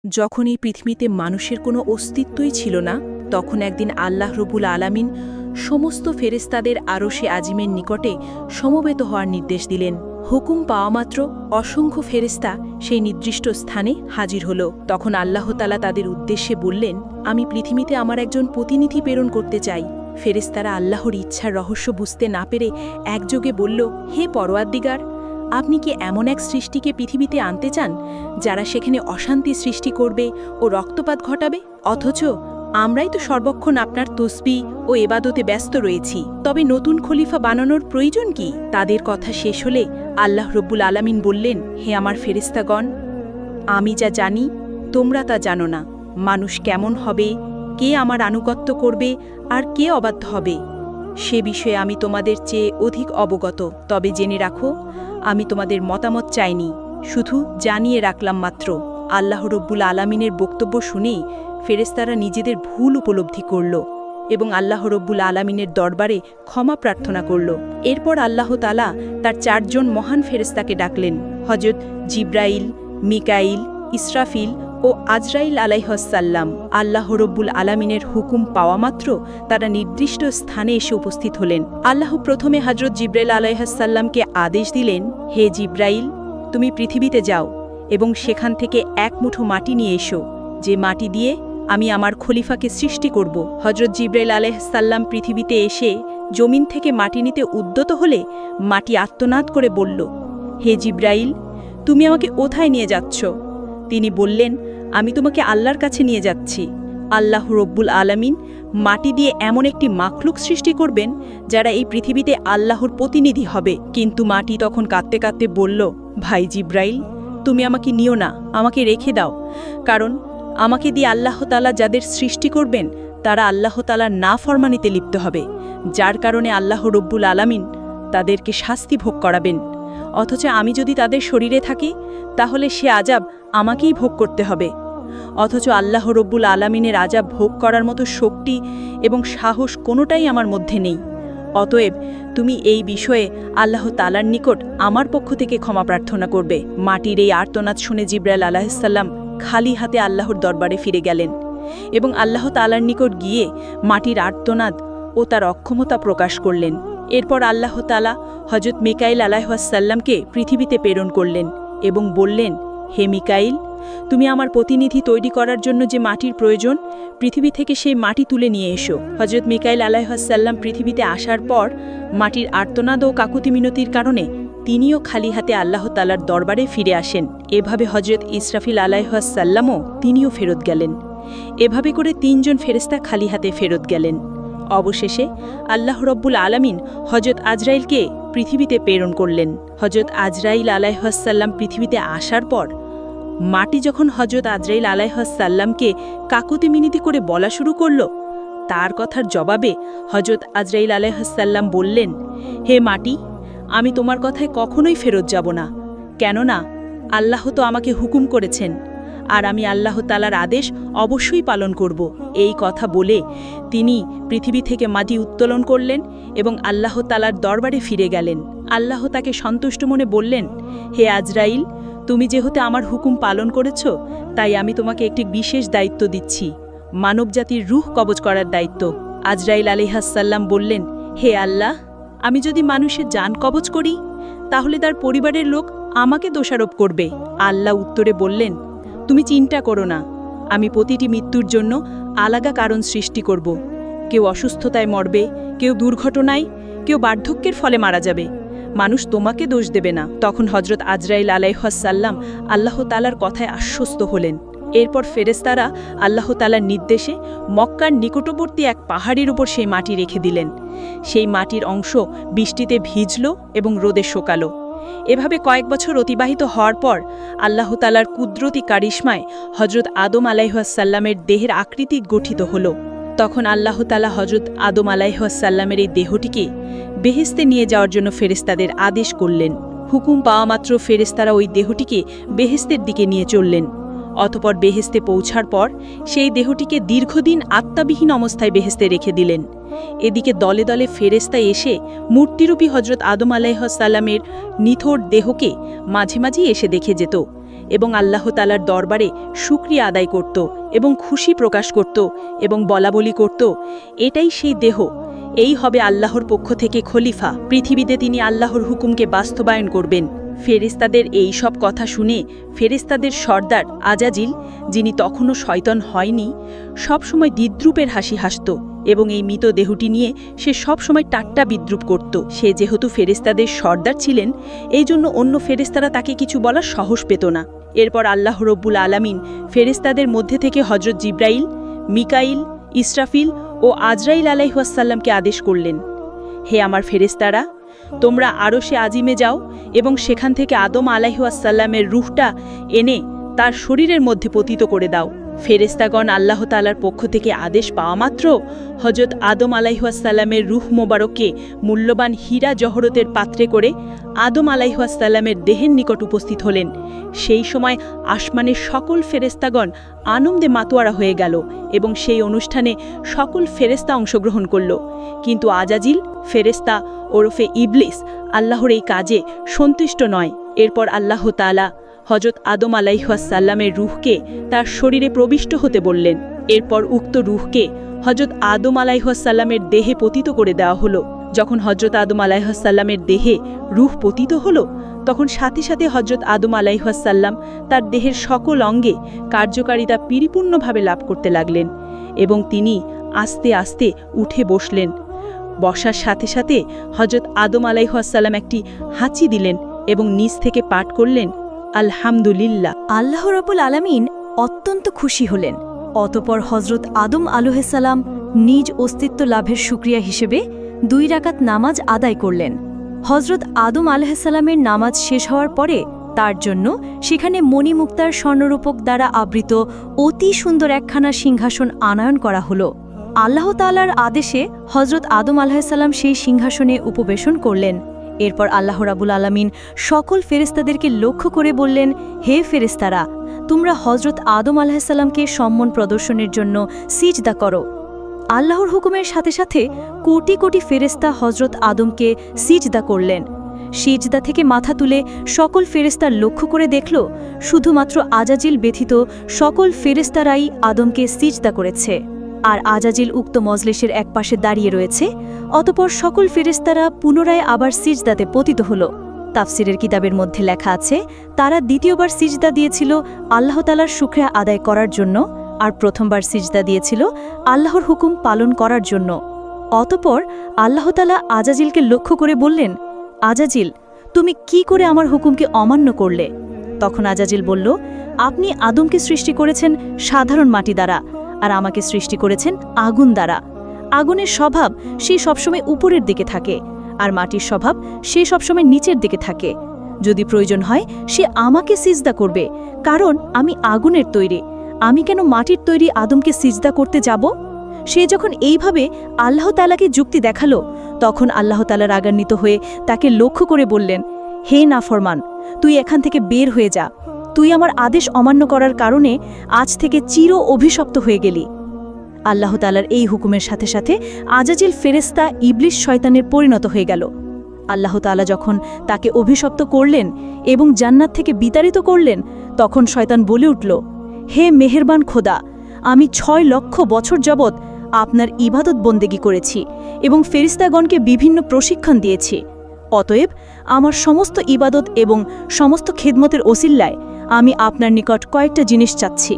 যখন এই পৃথিবীতে মানুষের কোনো অস্তিত্বই ছিল না, তখন একদিন আল্লাহ রব্বুল আলামিন সমস্ত ফেরেশতাদের আরশে আজিমের নিকটে সমবেত হওয়ার নির্দেশ দিলেন। হুকুম পাওয়ামাত্র অসংখ্য ফেরেশতা সেই নির্দিষ্ট স্থানে হাজির হল। তখন আল্লাহ তাআলা তাদের উদ্দেশ্যে বললেন, আমি পৃথিবীতে আমার একজন প্রতিনিধি প্রেরণ করতে চাই। ফেরেশতারা আল্লাহর ইচ্ছার রহস্য বুঝতে না পেরে একযোগে বলল, হে পরওয়ারদিগার, আপনি কি এমন এক সৃষ্টিকে পৃথিবীতে আনতে চান যারা সেখানে অশান্তি সৃষ্টি করবে ও রক্তপাত ঘটাবে? অথচ আমরাই তো সর্বক্ষণ আপনার তসবিহ ও এবাদতে ব্যস্ত রয়েছি। তবে নতুন খলিফা বানানোর প্রয়োজন কি? তাদের কথা শেষ হলে আল্লাহ রব্বুল আলামিন বললেন, হে আমার ফেরেশতাগণ, আমি যা জানি তোমরা তা জানো না। মানুষ কেমন হবে, কে আমার আনুগত্য করবে আর কে অবাধ্য হবে, সে বিষয়ে আমি তোমাদের চেয়ে অধিক অবগত। তবে জেনে রাখো, আমি তোমাদের মতামত চাইনি, শুধু জানিয়ে রাখলাম মাত্র। আল্লাহ রব্বুল আলামিনের বক্তব্য শুনেই ফেরেশতারা নিজেদের ভুল উপলব্ধি করল এবং আল্লাহ রব্বুল আলামিনের দরবারে ক্ষমা প্রার্থনা করল। এরপর আল্লাহ তাআলা তার 4 জন মহান ফেরেশতাকে ডাকলেন, হযরত জিব্রাইল, মিকাইল, ইসরাফিল ও আজরাইল আলাইহিসসালাম। আল্লাহ রব্বুল আলামিনের হুকুম পাওয়ামাত্র তারা নির্দিষ্ট স্থানে এসে উপস্থিত হলেন। আল্লাহ প্রথমে হযরত জিব্রাইল আলাইহিসসালামকে আদেশ দিলেন, হে জিব্রাইল, তুমি পৃথিবীতে যাও এবং সেখান থেকে এক মুঠো মাটি নিয়ে এসো, যে মাটি দিয়ে আমি আমার খলিফাকে সৃষ্টি করব। হযরত জিব্রাইল আলাইহিসসালাম পৃথিবীতে এসে জমিন থেকে মাটি নিতে উদ্যত হলে মাটি আর্তনাদ করে বলল, হে জিব্রাইল, তুমি আমাকে কোথায় নিয়ে যাচ্ছ? তিনি বললেন, আমি তোমাকে আল্লাহর কাছে নিয়ে যাচ্ছি। আল্লাহ রব্বুল আলামিন মাটি দিয়ে এমন একটি মাখলুক সৃষ্টি করবেন যারা এই পৃথিবীতে আল্লাহর প্রতিনিধি হবে। কিন্তু মাটি তখন কাঁদতে কাঁদতে বলল, ভাই জিব্রাইল, তুমি আমাকে নিও না, আমাকে রেখে দাও, কারণ আমাকে দিয়ে আল্লাহ তাআলা যাদের সৃষ্টি করবেন তারা আল্লাহ তাআলার নাফরমানিতে লিপ্ত হবে, যার কারণে আল্লাহ রব্বুল আলামিন তাদেরকে শাস্তি ভোগ করাবেন। অথচ আমি যদি তাদের শরীরে থাকি তাহলে সে আযাব আমাকেই ভোগ করতে হবে। অথচ আল্লাহ রব্বুল আলামিনের আযাব ভোগ করার মতো শক্তি এবং সাহস কোনোটাই আমার মধ্যে নেই। অতএব তুমি এই বিষয়ে আল্লাহ তাআলার নিকট আমার পক্ষ থেকে ক্ষমা প্রার্থনা করবে। মাটির এই আর্তনাদ শুনে জিব্রাইল আলাইহিসসালাম খালি হাতে আল্লাহর দরবারে ফিরে গেলেন এবং আল্লাহ তাআলার নিকট গিয়ে মাটির আর্তনাদ ও তার অক্ষমতা প্রকাশ করলেন। এরপর আল্লাহ তাআলা হযরত মিকাইল আলাইহিসসালামকে পৃথিবীতে প্রেরণ করলেন এবং বললেন, হে মিকাইল, তুমি আমার প্রতিনিধি তৈরি করার জন্য যে মাটির প্রয়োজন, পৃথিবী থেকে সেই মাটি তুলে নিয়ে এসো। হযরত মিকাইল আলাইহিসসালাম পৃথিবীতে আসার পর মাটির আর্তনাদ ও কাকুতি মিনতির কারণে তিনিও খালি হাতে আল্লাহ তাআলার দরবারে ফিরে আসেন। এভাবে হযরত ইসরাফিল আলাইহিসসালামও তিনিও ফেরত গেলেন। এভাবে করে 3 জন ফেরেশতা খালি হাতে ফেরত গেলেন। অবশেষে আল্লাহ রব্বুল আলামিন হযরত আজরাইলকে পৃথিবীতে প্রেরণ করলেন। হযরত আজরাইল আলাইহিসসালাম পৃথিবীতে আসার পর মাটি যখন হযরত আজরাইল আলাইহিসসালামকে কাকুতি মিনতি করে বলা শুরু করল, তার কথার জবাবে হযরত আজরাইল আলাইহিসসালাম বললেন, হে মাটি, আমি তোমার কথায় কখনোই ফেরত যাব না, কেননা আল্লাহ তো আমাকে হুকুম করেছেন আর আমি আল্লাহ তাআলার আদেশ অবশ্যই পালন করব। এই কথা বলে তিনি পৃথিবী থেকে মাটি উত্তোলন করলেন এবং আল্লাহ তাআলার দরবারে ফিরে গেলেন। আল্লাহ তাকে সন্তুষ্ট মনে বললেন, হে আজরাইল, তুমি যেহেতু আমার হুকুম পালন করেছ, তাই আমি তোমাকে একটি বিশেষ দায়িত্ব দিচ্ছি, মানবজাতির রূহ কবজ করার দায়িত্ব। আজরাইল আলাইহিসসালাম বললেন, হে আল্লাহ, আমি যদি মানুষের জান কবজ করি তাহলে তার পরিবারের লোক আমাকে দোষারোপ করবে। আল্লাহ উত্তরে বললেন, তুমি চিন্তা করো না, আমি প্রতিটি মৃত্যুর জন্য আলাদা কারণ সৃষ্টি করব। কেউ অসুস্থতায় মরবে, কেউ দুর্ঘটনায়, কেউ বার্ধক্যের ফলে মারা যাবে, মানুষ তোমাকে দোষ দেবে না। তখন হযরত আজরাইল আলাইহিসসালাম আল্লাহ তাআলার কথায় আশ্বস্ত হলেন। এরপর ফেরেশতারা আল্লাহ তাআলার নির্দেশে মক্কার নিকটবর্তী এক পাহাড়ের উপর সেই মাটি রেখে দিলেন। সেই মাটির অংশ বৃষ্টিতে ভিজল এবং রোদে শুকালো। এভাবে কয়েক বছর অতিবাহিত হওয়ার পর আল্লাহ তাআলার কুদরতি কারিশমায় হযরত আদম আলাইহিসসালামের দেহের আকৃতি গঠিত হল। তখন আল্লাহ তাআলা হযরত আদম আলাইহিসসালামের এই দেহটিকে বেহেশতে নিয়ে যাওয়ার জন্য ফেরেশতাদের আদেশ করলেন। হুকুম পাওয়া মাত্র ফেরেশতারা ওই দেহটিকে বেহেশতের দিকে নিয়ে চললেন। অতঃপর বেহেশতে পৌঁছার পর সেই দেহটিকে দীর্ঘদিন আত্মাবিহীন অবস্থায় বেহেশতে রেখে দিলেন। এদিকে দলে দলে ফেরেশতা এসে মূর্তিরূপী হযরত আদম আলাইহিসসালামের নিথর দেহকে মাঝে মাঝে এসে দেখে যেত এবং আল্লাহ তাআলার দরবারে শুকরিয়া আদায় করত এবং খুশি প্রকাশ করত এবং বলাবলি করত, এটাই সেই দেহ, এই হবে আল্লাহর পক্ষ থেকে খলিফা, পৃথিবীতে তিনি আল্লাহর হুকুমকে বাস্তবায়ন করবেন। ফেরেশতাদের এই সব কথা শুনে ফেরেশতাদের সর্দার আজাজিল, যিনি তখনও শয়তান হয়নি, সবসময় দ্বিদ্রুপের হাসি হাসত এবং এই মৃত দেহটি নিয়ে সে সবসময় টাট্টা বিদ্রুপ করত। সে যেহেতু ফেরেশতাদের সর্দার ছিলেন, এই জন্য অন্য ফেরেশতারা তাকে কিছু বলার সাহস পেত না। এরপর আল্লাহ রব্বুল আলামিন ফেরেশতাদের মধ্যে থেকে হযরত জিব্রাইল, মিকাইল, ইসরাফিল ও আজরাইল আলাইহিসসালামকে আদেশ করলেন, হে আমার ফেরেশতারা, তোমরা আরশে আজিমে যাও এবং সেখান থেকে আদম আলাইহিসসালামের রূহটা এনে তার শরীরের মধ্যে পতিত করে দাও। ফেরেশতাগণ আল্লাহ তাআলার পক্ষ থেকে আদেশ পাওয়া মাত্র হযরত আদম আলাইহিসসালামের রূহ মোবারককে মূল্যবান হীরা জহরতের পাত্রে করে আদম আলাইহিসসালামের দেহের নিকট উপস্থিত হলেন। সেই সময় আসমানের সকল ফেরেশতাগণ আনন্দে মাতোয়ারা হয়ে গেল এবং সেই অনুষ্ঠানে সকল ফেরেশতা অংশগ্রহণ করল। কিন্তু আজাজিল ফেরেশতা ওরফে ইবলিস আল্লাহর এই কাজে সন্তুষ্ট নয়। এরপর আল্লাহ তাআলা হযরত আদম আলাইহিসসালামের রূহকে তার শরীরে প্রবিষ্ট হতে বললেন। এরপর উক্ত রূহকে হযরত আদম আলাইহিসসালামের দেহে পতিত করে দেওয়া হলো। যখন হযরত আদম আলাইহিসসালামের দেহে রূহ পতিত হলো, তখন সাথে সাথে হযরত আদম আলাইহিসসালাম তার দেহের সকল অঙ্গে কার্যকারিতা পরিপূর্ণভাবে লাভ করতে লাগলেন এবং তিনি আস্তে আস্তে উঠে বসলেন। বসার সাথে সাথে হযরত আদম আলাইহিসসালাম একটি হাঁচি দিলেন এবং নিচ থেকে পাঠ করলেন, আলহামদুলিল্লাহ। আল্লাহ রাব্বুল আলামিন অত্যন্ত খুশি হলেন। অতঃপর হযরত আদম আলাইহিসসালাম নিজ অস্তিত্ব লাভের শুকরিয়া হিসেবে 2 রাকাত নামাজ আদায় করলেন। হযরত আদম আলাইহিসসালামের নামাজ শেষ হওয়ার পরে তার জন্য সেখানে মণিমুক্তার স্বর্ণরূপক দ্বারা আবৃত অতি সুন্দর একখানা সিংহাসন আনয়ন করা হলো। আল্লাহ তাআলার আদেশে হযরত আদম আলাইহিসসালাম সেই সিংহাসনে উপবেশন করলেন। এরপর আল্লাহ রাব্বুল আলামিন সকল ফেরেশতাদেরকে লক্ষ্য করে বললেন, হে ফেরেশতারা, তোমরা হযরত আদম আলাইহিসসালামকে সম্মান প্রদর্শনের জন্য সিজদা করো। আল্লাহর হুকুমের সাথে সাথে কোটি কোটি ফেরেশতা হযরত আদমকে সিজদা করলেন। সিজদা থেকে মাথা তুলে সকল ফেরেশতা লক্ষ্য করে দেখল, শুধুমাত্র আজাজিল ব্যতীত সকল ফেরেশতারাই আদমকে সিজদা করেছে, আর আজাজিল উক্ত মজলিসের একপাশে দাঁড়িয়ে রয়েছে। অতঃপর সকল ফেরেশতারা পুনরায় আবার সিজদাতে পতিত হল। তাফসিরের কিতাবের মধ্যে লেখা আছে, তারা দ্বিতীয়বার সিজদা দিয়েছিল আল্লাহ তাআলার শুকরিয়া আদায় করার জন্য, আর প্রথমবার সিজদা দিয়েছিল আল্লাহর হুকুম পালন করার জন্য। অতঃপর আল্লাহ তাআলা আজাজিলকে লক্ষ্য করে বললেন, আজাজিল, তুমি কি করে আমার হুকুমকে অমান্য করলে? তখন আজাজিল বলল, আপনি আদমকে সৃষ্টি করেছেন সাধারণ মাটি দ্বারা, আর আমাকে সৃষ্টি করেছেন আগুন দ্বারা। আগুনের স্বভাব সে সবসময় উপরের দিকে থাকে, আর মাটির স্বভাব সে সবসময় নিচের দিকে থাকে। যদি প্রয়োজন হয় সে আমাকে সিজদা করবে, কারণ আমি আগুনের তৈরি। আমি কেন মাটির তৈরি আদমকে সিজদা করতে যাব? সে যখন এইভাবে আল্লাহ তাআলাকে যুক্তি দেখালো, তখন আল্লাহ তাআলা রাগান্বিত হয়ে তাকে লক্ষ্য করে বললেন, হে নাফরমান, তুই এখান থেকে বের হয়ে যা। তুই আমার আদেশ অমান্য করার কারণে আজ থেকে চির অভিশপ্ত হয়ে গেলি। আল্লাহ তাআলার এই হুকুমের সাথে সাথে আজাজিল ফেরেশতা ইবলিস শয়তানের পরিণত হয়ে গেল। আল্লাহ তাআলা যখন তাকে অভিশপ্ত করলেন এবং জান্নাত থেকে বিতাড়িত করলেন, তখন শয়তান বলে উঠল, হে মেহেরবান খোদা, আমি 6 লক্ষ বছর যাবৎ আপনার ইবাদত বন্দেগী করেছি এবং ফেরেশতাগণকে বিভিন্ন প্রশিক্ষণ দিয়েছি। অতএব আমার সমস্ত ইবাদত এবং সমস্ত খেদমতের ওসিল্লায় আমি আপনার নিকট কয়েকটা জিনিস চাচ্ছি।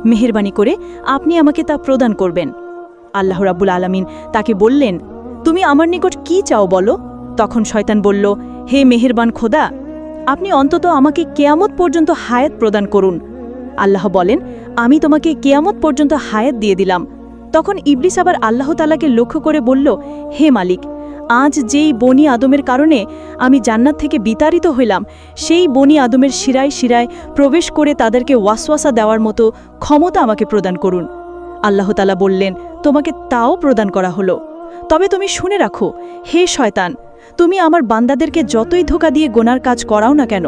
মেহেরবানি করে আপনি আমাকে তা প্রদান করবেন। আল্লাহ রাব্বুল আলামিন তাকে বললেন, তুমি আমার নিকট কি চাও বলো? তখন শয়তান বলল, হে মেহেরবান খোদা, আপনি অন্তত আমাকে কিয়ামত পর্যন্ত হায়াত প্রদান করুন। আল্লাহ বলেন, আমি তোমাকে কিয়ামত পর্যন্ত হায়াত দিয়ে দিলাম। তখন ইবলিস আবার আল্লাহ তাআলাকে লক্ষ্য করে বলল, হে মালিক, আজ যেই বনি আদমের কারণে আমি জান্নাত থেকে বিতাড়িত হইলাম, সেই বনি আদমের শিরায় শিরায় প্রবেশ করে তাদেরকে ওয়াসওয়াসা দেওয়ার মতো ক্ষমতা আমাকে প্রদান করুন। আল্লাহ তাআলা বললেন, তোমাকে তাও প্রদান করা হলো। তবে তুমি শুনে রাখো, হে শয়তান, তুমি আমার বান্দাদেরকে যতই ধোঁকা দিয়ে গোনার কাজ করাও না কেন,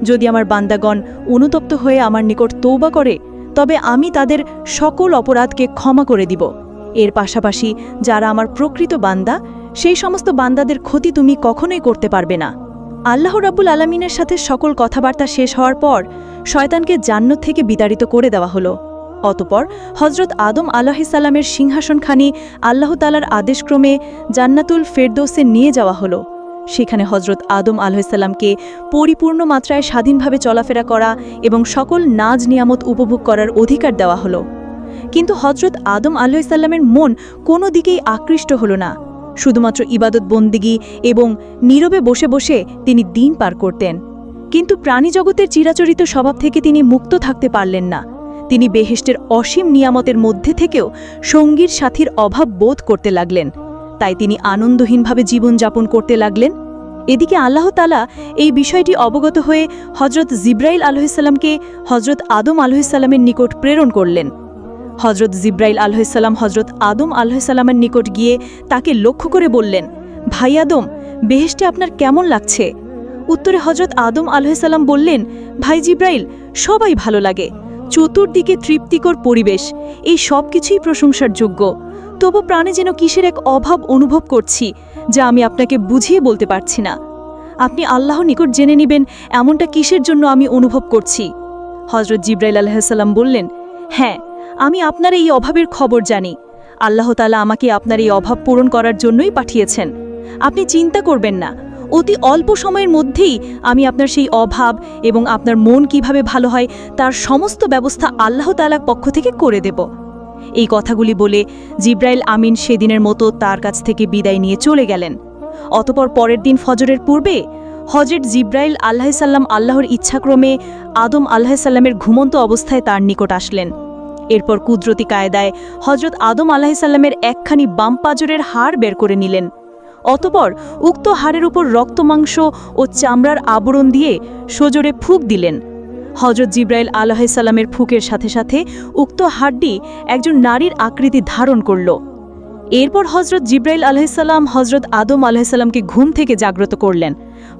যদি আমার বান্দাগণ অনুতপ্ত হয়ে আমার নিকট তওবা করে, তবে আমি তাদের সকল অপরাধকে ক্ষমা করে দিব। এর পাশাপাশি যারা আমার প্রকৃত বান্দা, সেই সমস্ত বান্দাদের ক্ষতি তুমি কখনোই করতে পারবে না। আল্লাহ রাব্বুল আলামিনের সাথে সকল কথাবার্তা শেষ হওয়ার পর শয়তানকে জান্নাত থেকে বিতাড়িত করে দেওয়া হলো। অতঃপর হজরত আদম আলাইহিসসালামের সিংহাসনখানি আল্লাহ তাআলার আদেশক্রমে জান্নাতুল ফেরদৌসে নিয়ে যাওয়া হলো। সেখানে হজরত আদম আলাইহিসসালামকে পরিপূর্ণ মাত্রায় স্বাধীনভাবে চলাফেরা করা এবং সকল নাজ নিয়ামত উপভোগ করার অধিকার দেওয়া হলো। কিন্তু হজরত আদম আলাইহিসসালামের মন কোনো দিকেই আকৃষ্ট হলো না। শুধুমাত্র ইবাদত বন্দিগি এবং নীরবে বসে বসে তিনি দিন পার করতেন। কিন্তু প্রাণীজগতের চিরাচরিত স্বভাব থেকে তিনি মুক্ত থাকতে পারলেন না। তিনি বেহেশতের অসীম নিয়ামতের মধ্যে থেকেও সঙ্গীর সাথীর অভাব বোধ করতে লাগলেন। তাই তিনি আনন্দহীনভাবে জীবনযাপন করতে লাগলেন। এদিকে আল্লাহ তাআলা এই বিষয়টি অবগত হয়ে হজরত জিব্রাইল আলাইহিসসালামকে হজরত আদম আলাইহিসসালামের নিকট প্রেরণ করলেন। হজরত জিব্রাইল আলাইহিসসালাম হজরত আদম আলাইহিসসালামের নিকট গিয়ে তাকে লক্ষ্য করে বললেন, ভাই আদম, বেহেশতে আপনার কেমন লাগছে? উত্তরে হজরত আদম আলাইহিসসালাম বললেন, ভাই জিব্রাইল, সবাই ভালো লাগে, চতুর্দিকে তৃপ্তিকর পরিবেশ, এই সব কিছুই প্রশংসার যোগ্য। তবু প্রাণে যেন কিসের এক অভাব অনুভব করছি, যা আমি আপনাকে বুঝিয়ে বলতে পারছি না। আপনি আল্লাহর নিকট জেনে নেবেন এমনটা কিসের জন্য আমি অনুভব করছি। হজরত জিব্রাইল আলাইহিসসালাম বললেন, হ্যাঁ, আমি আপনার এই অভাবের খবর জানি। আল্লাহ তাআলা আমাকে আপনার এই অভাব পূরণ করার জন্যই পাঠিয়েছেন। আপনি চিন্তা করবেন না, অতি অল্প সময়ের মধ্যেই আমি আপনার সেই অভাব এবং আপনার মন কিভাবে ভালো হয় তার সমস্ত ব্যবস্থা আল্লাহ তাআলার পক্ষ থেকে করে দেব। এই কথাগুলি বলে জিব্রাইল আমিন সেদিনের মতো তার কাছ থেকে বিদায় নিয়ে চলে গেলেন। অতঃপর পরের দিন ফজরের পূর্বে হজরত জিব্রাইল আলাইহিসসালাম আল্লাহর ইচ্ছাক্রমে আদম আলাইহিসসালামের ঘুমন্ত অবস্থায় তার নিকট আসলেন। এরপর কুদরতি কায়দায় হজরত আদম আলাইহিসসালামের একখানি বাম পাজরের হাড় বের করে নিলেন। অতঃপর উক্ত হাড়ের উপর রক্তমাংস ও চামড়ার আবরণ দিয়ে সজোরে ফুঁক দিলেন। হজরত জিব্রাইল আলাইহিসসালামের ফুঁকের সাথে সাথে উক্ত হাড়টি একজন নারীর আকৃতি ধারণ করল। এরপর হজরত জিব্রাইল আলাইহিসসালাম হজরত আদম আলাইহিসসালামকে ঘুম থেকে জাগ্রত করলেন।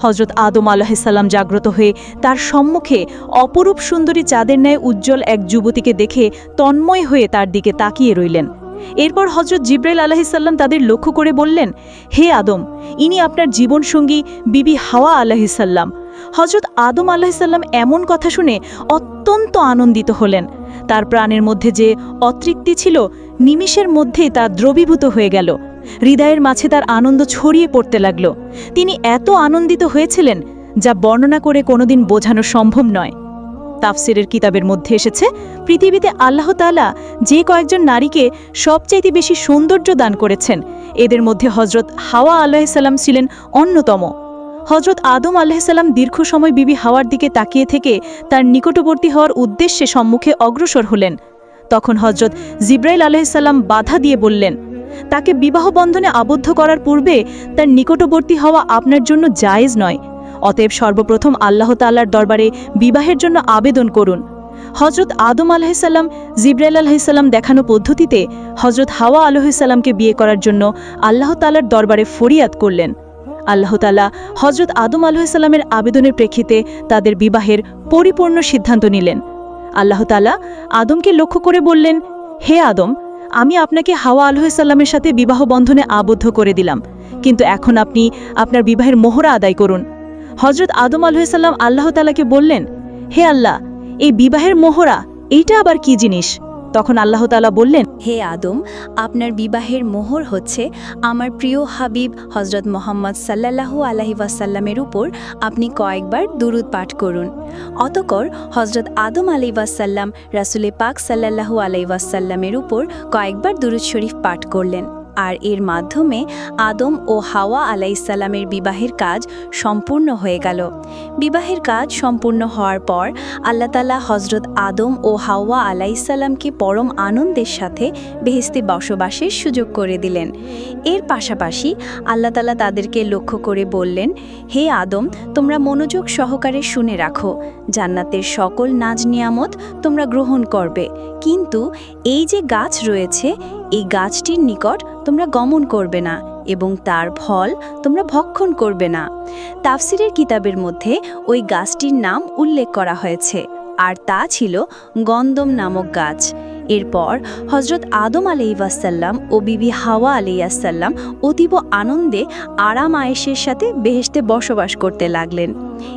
হজরত আদম আলাইহিসসালাম জাগ্রত হয়ে তার সম্মুখে অপরূপ সুন্দরী চাঁদের ন্যায় উজ্জ্বল এক যুবতীকে দেখে তন্ময় হয়ে তার দিকে তাকিয়ে রইলেন। এরপর হজরত জিব্রাইল আলাইহিসসালাম তাদের লক্ষ্য করে বললেন, হে আদম, ইনি আপনার জীবনসঙ্গী বিবি হাওয়া আলাইহিসসালাম। হজরত আদম আলাইহিসসালাম এমন কথা শুনে অত্যন্ত আনন্দিত হলেন। তার প্রাণের মধ্যে যে অতৃপ্তি ছিল নিমিষের মধ্যেই তা দ্রবীভূত হয়ে গেল। হৃদয়ের মাঝে তার আনন্দ ছড়িয়ে পড়তে লাগল। তিনি এত আনন্দিত হয়েছিলেন যা বর্ণনা করে কোনোদিন বোঝানো সম্ভব নয়। তাফসিরের কিতাবের মধ্যে এসেছে, পৃথিবীতে আল্লাহ তাআলা যে কয়েকজন নারীকে সবচাইতে বেশি সৌন্দর্য দান করেছেন, এদের মধ্যে হজরত হাওয়া আলাইহিসসালাম ছিলেন অন্যতম। হজরত আদম আলাইহিসসালাম দীর্ঘ সময় বিবি হাওয়ার দিকে তাকিয়ে থেকে তার নিকটবর্তী হওয়ার উদ্দেশ্যে সম্মুখে অগ্রসর হলেন। তখন হজরত জিব্রাইল আলাইহিসসালাম বাধা দিয়ে বললেন, তাকে বিবাহ বন্ধনে আবদ্ধ করার পূর্বে তার নিকটবর্তী হওয়া আপনার জন্য জায়েজ নয়। অতএব সর্বপ্রথম আল্লাহ তাআলার দরবারে বিবাহের জন্য আবেদন করুন। হজরত আদম আলাইহিসসালাম জিব্রাইল আলাইহিসসালাম দেখানো পদ্ধতিতে হজরত হাওয়া আলাইহিসসালামকে বিয়ে করার জন্য আল্লাহ তাআলার দরবারে ফরিয়াদ করলেন। আল্লাহ তাআলা হজরত আদম আলাইহিসসালামের আবেদনের প্রেক্ষিতে তাদের বিবাহের পরিপূর্ণ সিদ্ধান্ত নিলেন। আল্লাহ তাআলা আদমকে লক্ষ্য করে বললেন, হে আদম, আমি আপনাকে হাওয়া আলাইহিসসালামের সাথে বিবাহ বন্ধনে আবদ্ধ করে দিলাম, কিন্তু এখন আপনি আপনার বিবাহের মোহরা আদায় করুন। হজরত আদম আলাইহিসসালাম আল্লাহ তাআলাকে বললেন, হে আল্লাহ, এই বিবাহের মোহরা এইটা আবার কি জিনিস? তখন আল্লাহ তাআলা বললেন, হে আদম, আপনার বিবাহের মোহর হচ্ছে আমার প্রিয় হাবিব হজরত মোহাম্মদ সাল্লাল্লাহু আলাইহি ওয়াসাল্লামের উপর আপনি কয়েকবার দুরূদ পাঠ করুন। অতঃপর হজরত আদম আলাইহি ওয়াসাল্লাম রাসূলে পাক সাল্লাল্লাহু আলাইহি ওয়াসাল্লামের উপর কয়েকবার দুরূদ শরীফ পাঠ করলেন। আর এর মাধ্যমে আদম ও হাওয়া আলাইহিসসালামের বিবাহের কাজ সম্পূর্ণ হয়ে গেল। বিবাহের কাজ সম্পূর্ণ হওয়ার পর আল্লাহ তাআলা হজরত আদম ও হাওয়া আলাইহিসসালামকে পরম আনন্দের সাথে বেহেশতে বসবাসের সুযোগ করে দিলেন। এর পাশাপাশি আল্লাহ তাআলা তাদেরকে লক্ষ্য করে বললেন, হে আদম, তোমরা মনোযোগ সহকারে শুনে রাখো, জান্নাতের সকল নাজ নিয়ামত তোমরা গ্রহণ করবে, কিন্তু এই যে গাছ রয়েছে এই গাছটির নিকট তোমরা গমন করবে না এবং তার ফল তোমরা ভক্ষণ করবে না। তাফসিরের কিতাবের মধ্যে ওই গাছটির নাম উল্লেখ করা হয়েছে, আর তা ছিল গন্ধম নামক গাছ। এরপর হজরত আদম আলাইহিস সালাম ও বিবি হাওয়া আলাইহিস সালাম অতীব আনন্দে আরাম আয়েশের সাথে বেহেশতে বসবাস করতে লাগলেন।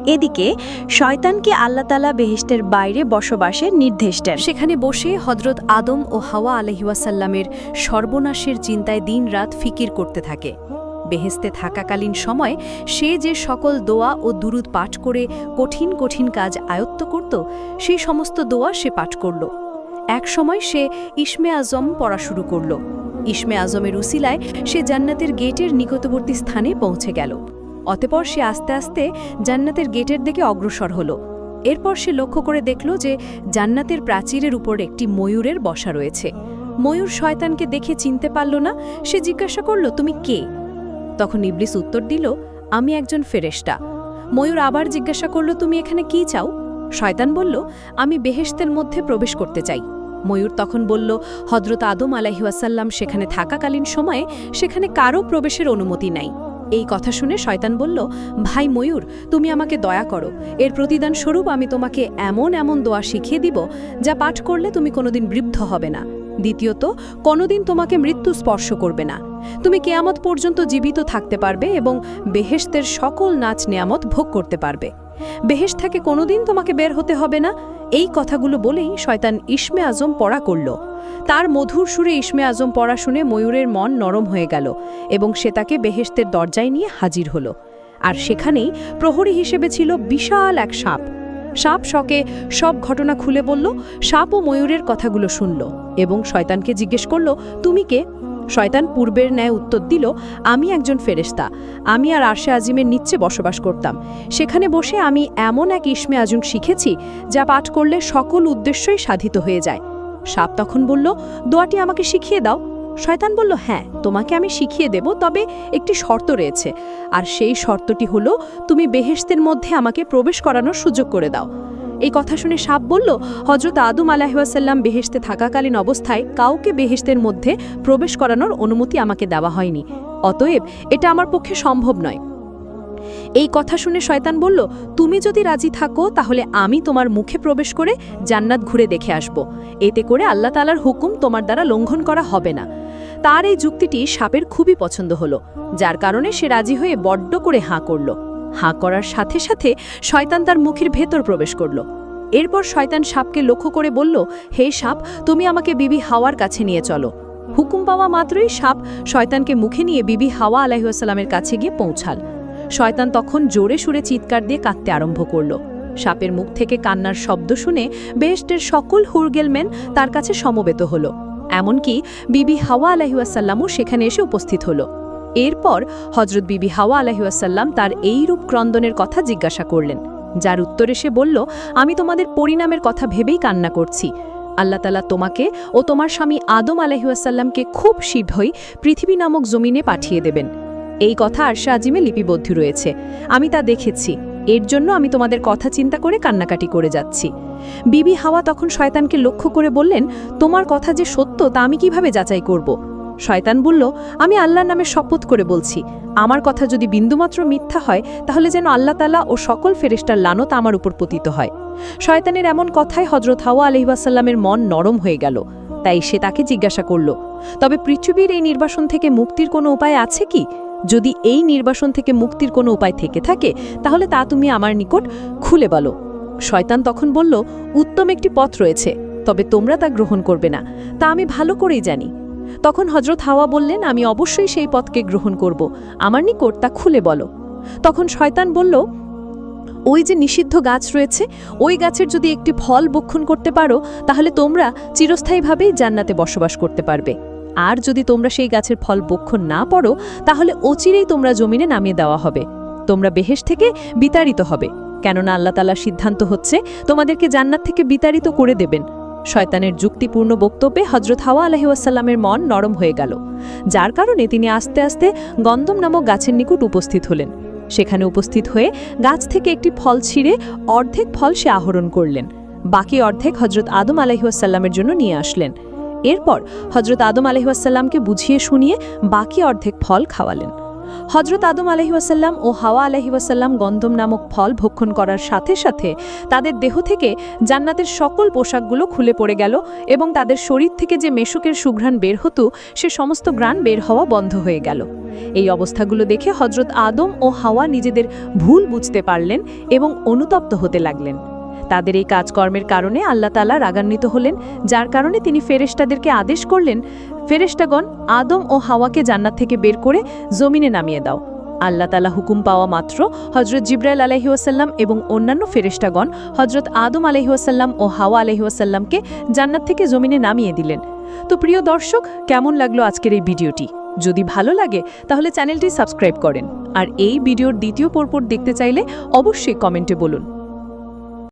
এদিকে শয়তানকে আল্লাহ তাআলা বেহেশতের বাইরে বসবাসের নির্দেশ দেন। সেখানে বসে হযরত আদম ও হাওয়া আলাইহিওয়াসাল্লামের সর্বনাশের চিন্তায় দিনরাত ফিকির করতে থাকে। বেহেশতে থাকাকালীন সময় সে যে সকল দোয়া ও দুরুদ পাঠ করে কঠিন কঠিন কাজ আয়ত্ত করত, সেই সমস্ত দোয়া সে পাঠ করল। এক সময় সে ইসমে আজম পড়া শুরু করল। ইসমে আজমের উসিলায় সে জান্নাতের গেটের নিকটবর্তী স্থানে পৌঁছে গেল। অতঃপর সে আস্তে আস্তে জান্নাতের গেটের দিকে অগ্রসর হল। এরপর সে লক্ষ্য করে দেখল যে জান্নাতের প্রাচীরের উপর একটি ময়ূরের বসা রয়েছে। ময়ূর শয়তানকে দেখে চিনতে পারল না। সে জিজ্ঞাসা করল, তুমি কে? তখন ইবলিস উত্তর দিল, আমি একজন ফেরেশতা। ময়ূর আবার জিজ্ঞাসা করল, তুমি এখানে কি চাও? শয়তান বলল, আমি বেহেশতের মধ্যে প্রবেশ করতে চাই। ময়ূর তখন বলল, হযরত আদম আলাইহিওয়াসাল্লাম সেখানে থাকাকালীন সময়ে সেখানে কারও প্রবেশের অনুমতি নাই। এই কথা শুনে শয়তান বলল, ভাই ময়ূর, তুমি আমাকে দয়া করো। এর প্রতিদান স্বরূপ আমি তোমাকে এমন এমন দোয়া শিখিয়ে দিব যা পাঠ করলে তুমি কোনোদিন বৃদ্ধ হবে না। দ্বিতীয়ত, কোনোদিন তোমাকে মৃত্যু স্পর্শ করবে না। তুমি কিয়ামত পর্যন্ত জীবিত থাকতে পারবে এবং বেহেশতের সকল নাচ নেয়ামত ভোগ করতে পারবে। বেহেশত থেকে কোনোদিন তোমাকে বের হতে হবে না। এই কথাগুলো বলেই শয়তান ইসমে আজম পড়া করল। তার মধুর সুরে ইসমে আজম পড়া শুনে ময়ূরের মন নরম হয়ে গেল এবং সে তাকে বেহেশতের দরজায় নিয়ে হাজির হল। আর সেখানেই প্রহরী হিসেবে ছিল বিশাল এক সাপ। সাপ শকে সব ঘটনা খুলে বলল। সাপ ও ময়ূরের কথাগুলো শুনল এবং শয়তানকে জিজ্ঞেস করল, তুমি কে? শয়তান পূর্বের ন্যায় উত্তর দিল, আমি একজন ফেরেশতা। আমি আর আরশে আজিমের নিচে বসবাস করতাম। সেখানে বসে আমি এমন এক ইসমে আজম শিখেছি যা পাঠ করলে সকল উদ্দেশ্যই সাধিত হয়ে যায়। সাপ তখন বলল, দোয়াটি আমাকে শিখিয়ে দাও। শয়তান বলল, হ্যাঁ, তোমাকে আমি শিখিয়ে দেব, তবে একটি শর্ত রয়েছে। আর সেই শর্তটি হলো, তুমি বেহেশতের মধ্যে আমাকে প্রবেশ করানোর সুযোগ করে দাও। এই কথা শুনে সাপ বলল, হযরত আদম আলাইহিওয়াসাল্লাম বেহেশতে থাকাকালীন অবস্থায় কাউকে বেহেশতের মধ্যে প্রবেশ করানোর অনুমতি আমাকে দেওয়া হয়নি। অতএব এটা আমার পক্ষে সম্ভব নয়। এই কথা শুনে শয়তান বলল, তুমি যদি রাজি থাকো তাহলে আমি তোমার মুখে প্রবেশ করে জান্নাত ঘুরে দেখে আসব। এতে করে আল্লাহ তাআলার হুকুম তোমার দ্বারা লঙ্ঘন করা হবে না। তার এই যুক্তিটি সাপের খুবই পছন্দ হলো, যার কারণে সে রাজি হয়ে বড্ড করে হাঁ করল। হাঁ করার সাথে সাথে শয়তান তার মুখের ভেতর প্রবেশ করল। এরপর শয়তান সাপকে লক্ষ্য করে বলল, হে সাপ, তুমি আমাকে বিবি হাওয়ার কাছে নিয়ে চলো। হুকুম পাওয়া মাত্রই সাপ শয়তানকে মুখে নিয়ে বিবি হাওয়া আলাইহিওয়াসাল্লামের কাছে গিয়ে পৌঁছাল। শয়তান তখন জোরে সুরে চিৎকার দিয়ে কাঁদতে আরম্ভ করল। সাপের মুখ থেকে কান্নার শব্দ শুনে বেহেশতের সকল হুরগেলমেন তার কাছে সমবেত হল। এমনকি বিবি হাওয়া আলাইহিওয়াসাল্লামও সেখানে এসে উপস্থিত হল। এরপর হযরত বিবি হাওয়া আলাইহিওয়াসাল্লাম তার এই রূপ ক্রন্দনের কথা জিজ্ঞাসা করলেন, যার উত্তরে সে বলল, আমি তোমাদের পরিণামের কথা ভেবেই কান্না করছি। আল্লাহ তাআলা তোমাকে ও তোমার স্বামী আদম আলাইহিওয়াসাল্লামকে খুব শীঘ্রই পৃথিবী নামক জমিনে পাঠিয়ে দেবেন। এই কথা আরশে আজিমে লিপিবদ্ধ রয়েছে। আমি তা দেখেছি। এর জন্য আমি তোমাদের কথা চিন্তা করে কান্নাকাটি করে যাচ্ছি। বিবি হাওয়া তখন শয়তানকে লক্ষ্য করে বললেন, তোমার কথা যে সত্য তা আমি কিভাবে যাচাই করব? শয়তান বলল, আমি আল্লাহর নামে শপথ করে বলছি, আমার কথা যদি বিন্দুমাত্র মিথ্যা হয় তাহলে যেন আল্লাহ তাআলা ও সকল ফেরেশতার লানত আমার উপর পতিত হয়। শয়তানের এমন কথায় হযরত হাওয়া আলাইহিওয়াসাল্লামের মন নরম হয়ে গেল। তাই সে তাকে জিজ্ঞাসা করল, তবে পৃথিবীর এই নির্বাসন থেকে মুক্তির কোনো উপায় আছে কি? যদি এই নির্বাসন থেকে মুক্তির কোনো উপায় থেকে থাকে তাহলে তা তুমি আমার নিকট খুলে বলো। শয়তান তখন বলল, উত্তম একটি পথ রয়েছে, তবে তোমরা তা গ্রহণ করবে না, তা আমি ভালো করেই জানি। তখন হযরত হাওয়া বললেন, আমি অবশ্যই সেই পথকে গ্রহণ করব, আমার নিকট তা খুলে বলো। তখন শয়তান বলল, ওই যে নিষিদ্ধ গাছ রয়েছে, ওই গাছের যদি একটি ফল ভক্ষণ করতে পারো তাহলে তোমরা চিরস্থায়ীভাবেই জান্নাতে বসবাস করতে পারবে। আর যদি তোমরা সেই গাছের ফল ভক্ষণ না পারো তাহলে অচিরেই তোমরা জমিনে নামিয়ে দেওয়া হবে। তোমরা বেহেশত থেকে বিতাড়িত হবে, কেননা আল্লাহ তাআলার সিদ্ধান্ত হচ্ছে তোমাদেরকে জান্নাত থেকে বিতাড়িত করে দেবেন। শয়তানের যুক্তিপূর্ণ বক্তব্যে হযরত হাওয়া আলাইহিওয়াসাল্লামের মন নরম হয়ে গেল, যার কারণে তিনি আস্তে আস্তে গন্ধম নামক গাছের নিকট উপস্থিত হলেন। সেখানে উপস্থিত হয়ে গাছ থেকে একটি ফল ছিঁড়ে অর্ধেক ফল সে আহরণ করলেন। বাকি অর্ধেক হযরত আদম আলাইহিওয়াসাল্লামের জন্য নিয়ে আসলেন। এরপর হযরত আদম আলাইহিওয়াসাল্লামকে বুঝিয়ে শুনিয়ে বাকি অর্ধেক ফল খাওয়ালেন। হজরত আদম আলাইহিওয়াসাল্লাম ও হাওয়া আলাইহিওয়াসাল্লাম গন্ধম নামক ফল ভক্ষণ করার সাথে সাথে তাদের দেহ থেকে জান্নাতের সকল পোশাকগুলো খুলে পড়ে গেল এবং তাদের শরীর থেকে যে মেশকের সুঘ্রাণ বের হতো সে সমস্ত ঘ্রাণ বের হওয়া বন্ধ হয়ে গেল। এই অবস্থাগুলো দেখে হজরত আদম ও হাওয়া নিজেদের ভুল বুঝতে পারলেন এবং অনুতপ্ত হতে লাগলেন। তাদের এই কাজকর্মের কারণে আল্লাহ তাআলা রাগান্বিত হলেন, যার কারণে তিনি ফেরেশতাদেরকে আদেশ করলেন, ফেরেশতাগণ, আদম ও হাওয়াকে জান্নাত থেকে বের করে জমিনে নামিয়ে দাও। আল্লাহ তাআলা হুকুম পাওয়া মাত্র হজরত জিবরাইল আলাইহিওয়াসাল্লাম এবং অন্যান্য ফেরেশতাগণ হজরত আদম আলাইহিওয়াসাল্লাম ও হাওয়া আলাইহিওয়াসাল্লামকে জান্নাত থেকে জমিনে নামিয়ে দিলেন। তো প্রিয় দর্শক, কেমন লাগলো আজকের এই ভিডিওটি? যদি ভালো লাগে তাহলে চ্যানেলটি সাবস্ক্রাইব করেন, আর এই ভিডিওর দ্বিতীয় পর্ব দেখতে চাইলে অবশ্যই কমেন্টে বলুন।